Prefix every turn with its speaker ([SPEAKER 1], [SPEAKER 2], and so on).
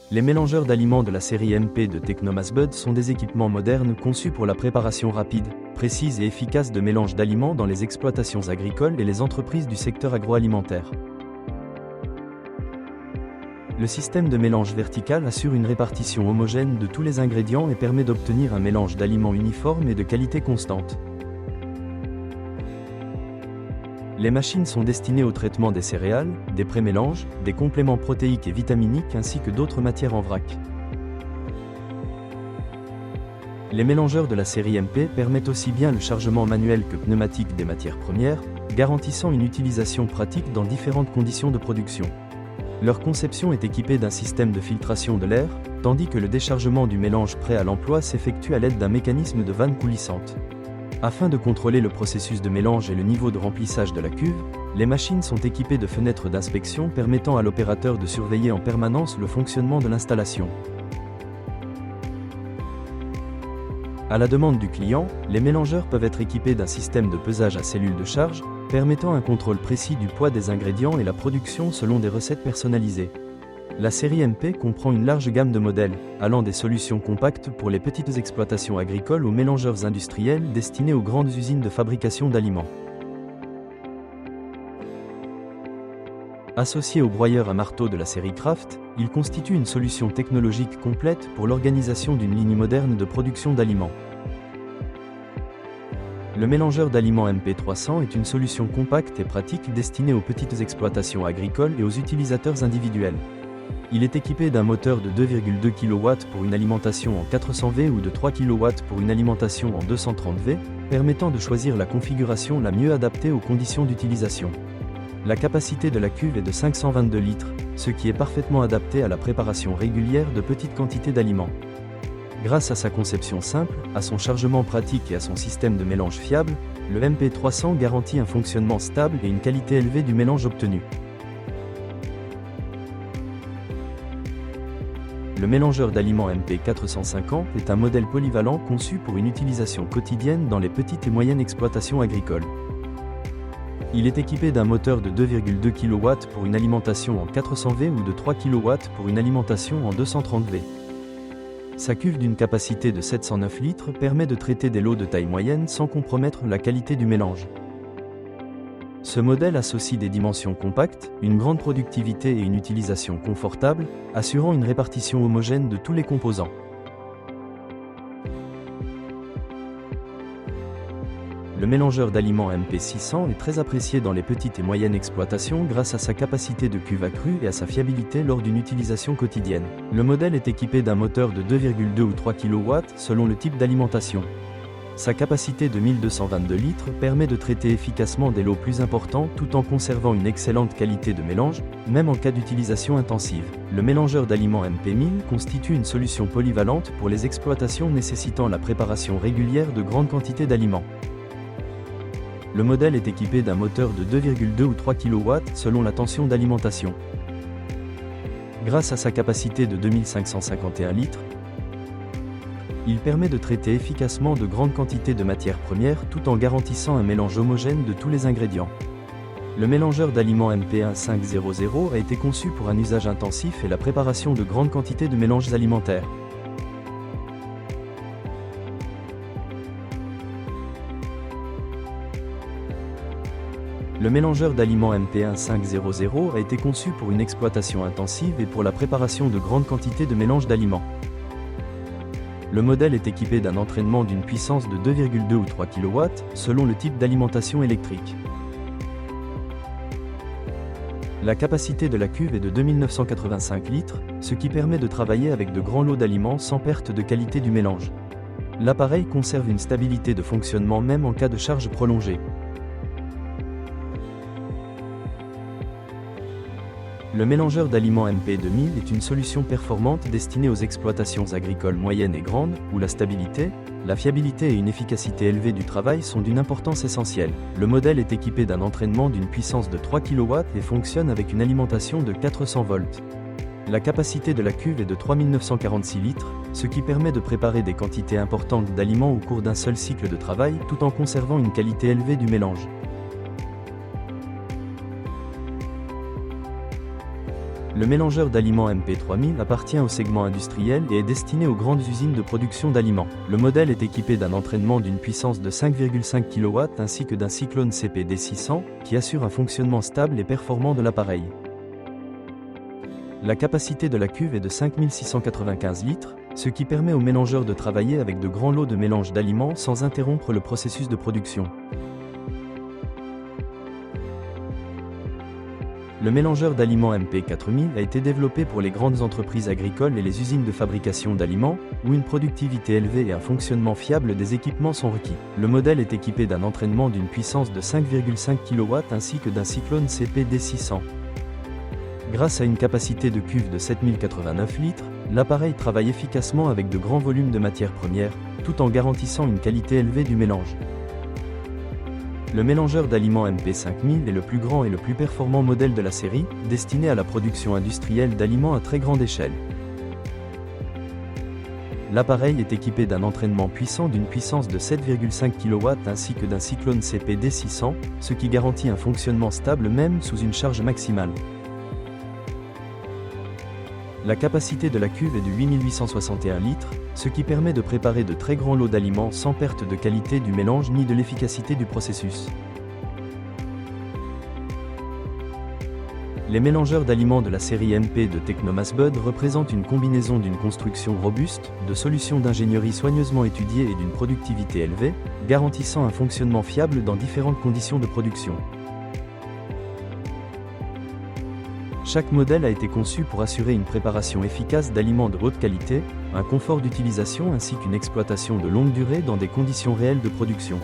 [SPEAKER 1] Les mélangeurs d'aliments de la série MP de Tecnomasbud sont des équipements modernes conçus pour la préparation rapide, précise et efficace de mélanges d'aliments dans les exploitations agricoles et les entreprises du secteur agroalimentaire. Le système de mélange vertical assure une répartition homogène de tous les ingrédients et permet d'obtenir un mélange d'aliments uniforme et de qualité constante. Les machines sont destinées au traitement des céréales, des prémélanges, des compléments protéiques et vitaminiques ainsi que d'autres matières en vrac. Les mélangeurs de la série MP permettent aussi bien le chargement manuel que pneumatique des matières premières, garantissant une utilisation pratique dans différentes conditions de production. Leur conception est équipée d'un système de filtration de l'air, tandis que le déchargement du mélange prêt à l'emploi s'effectue à l'aide d'un mécanisme de vanne coulissante. Afin de contrôler le processus de mélange et le niveau de remplissage de la cuve, les machines sont équipées de fenêtres d'inspection permettant à l'opérateur de surveiller en permanence le fonctionnement de l'installation. À la demande du client, les mélangeurs peuvent être équipés d'un système de pesage à cellules de charge, permettant un contrôle précis du poids des ingrédients et la production selon des recettes personnalisées. La série MP comprend une large gamme de modèles, allant des solutions compactes pour les petites exploitations agricoles aux mélangeurs industriels destinés aux grandes usines de fabrication d'aliments. Associé au broyeur à marteau de la série Kraft, il constitue une solution technologique complète pour l'organisation d'une ligne moderne de production d'aliments. Le mélangeur d'aliments MP300 est une solution compacte et pratique destinée aux petites exploitations agricoles et aux utilisateurs individuels. Il est équipé d'un moteur de 2,2 kW pour une alimentation en 400 V ou de 3 kW pour une alimentation en 230 V, permettant de choisir la configuration la mieux adaptée aux conditions d'utilisation. La capacité de la cuve est de 522 litres, ce qui est parfaitement adapté à la préparation régulière de petites quantités d'aliments. Grâce à sa conception simple, à son chargement pratique et à son système de mélange fiable, le MP300 garantit un fonctionnement stable et une qualité élevée du mélange obtenu. Le mélangeur d'aliments MP450 est un modèle polyvalent conçu pour une utilisation quotidienne dans les petites et moyennes exploitations agricoles. Il est équipé d'un moteur de 2,2 kW pour une alimentation en 400 V ou de 3 kW pour une alimentation en 230 V. Sa cuve d'une capacité de 709 litres permet de traiter des lots de taille moyenne sans compromettre la qualité du mélange. Ce modèle associe des dimensions compactes, une grande productivité et une utilisation confortable, assurant une répartition homogène de tous les composants. Le mélangeur d'aliments MP600 est très apprécié dans les petites et moyennes exploitations grâce à sa capacité de cuve accrue et à sa fiabilité lors d'une utilisation quotidienne. Le modèle est équipé d'un moteur de 2,2 ou 3 kW selon le type d'alimentation. Sa capacité de 1222 litres permet de traiter efficacement des lots plus importants tout en conservant une excellente qualité de mélange, même en cas d'utilisation intensive. Le mélangeur d'aliments MP1000 constitue une solution polyvalente pour les exploitations nécessitant la préparation régulière de grandes quantités d'aliments. Le modèle est équipé d'un moteur de 2,2 ou 3 kW selon la tension d'alimentation. Grâce à sa capacité de 2551 litres, il permet de traiter efficacement de grandes quantités de matières premières tout en garantissant un mélange homogène de tous les ingrédients. Le mélangeur d'aliments MP1500 a été conçu pour un usage intensif et la préparation de grandes quantités de mélanges alimentaires. Le mélangeur d'aliments MP1500 a été conçu pour une exploitation intensive et pour la préparation de grandes quantités de mélanges d'aliments. Le modèle est équipé d'un entraînement d'une puissance de 2,2 ou 3 kW, selon le type d'alimentation électrique. La capacité de la cuve est de 2985 litres, ce qui permet de travailler avec de grands lots d'aliments sans perte de qualité du mélange. L'appareil conserve une stabilité de fonctionnement même en cas de charge prolongée. Le mélangeur d'aliments MP2000 est une solution performante destinée aux exploitations agricoles moyennes et grandes, où la stabilité, la fiabilité et une efficacité élevée du travail sont d'une importance essentielle. Le modèle est équipé d'un entraînement d'une puissance de 3 kW et fonctionne avec une alimentation de 400 volts. La capacité de la cuve est de 3946 litres, ce qui permet de préparer des quantités importantes d'aliments au cours d'un seul cycle de travail tout en conservant une qualité élevée du mélange. Le mélangeur d'aliments MP3000 appartient au segment industriel et est destiné aux grandes usines de production d'aliments. Le modèle est équipé d'un entraînement d'une puissance de 5,5 kW ainsi que d'un cyclone CP-D600 qui assure un fonctionnement stable et performant de l'appareil. La capacité de la cuve est de 5695 litres, ce qui permet au mélangeur de travailler avec de grands lots de mélange d'aliments sans interrompre le processus de production. Le mélangeur d'aliments MP4000 a été développé pour les grandes entreprises agricoles et les usines de fabrication d'aliments, où une productivité élevée et un fonctionnement fiable des équipements sont requis. Le modèle est équipé d'un entraînement d'une puissance de 5,5 kW ainsi que d'un cyclone CP-D600. Grâce à une capacité de cuve de 7089 litres, l'appareil travaille efficacement avec de grands volumes de matières premières, tout en garantissant une qualité élevée du mélange. Le mélangeur d'aliments MP5000 est le plus grand et le plus performant modèle de la série, destiné à la production industrielle d'aliments à très grande échelle. L'appareil est équipé d'un entraînement puissant d'une puissance de 7,5 kW ainsi que d'un cyclone CP-D600, ce qui garantit un fonctionnement stable même sous une charge maximale. La capacité de la cuve est de 8861 litres, ce qui permet de préparer de très grands lots d'aliments sans perte de qualité du mélange ni de l'efficacité du processus. Les mélangeurs d'aliments de la série MP de Tecnomasbud représentent une combinaison d'une construction robuste, de solutions d'ingénierie soigneusement étudiées et d'une productivité élevée, garantissant un fonctionnement fiable dans différentes conditions de production. Chaque modèle a été conçu pour assurer une préparation efficace d'aliments de haute qualité, un confort d'utilisation ainsi qu'une exploitation de longue durée dans des conditions réelles de production.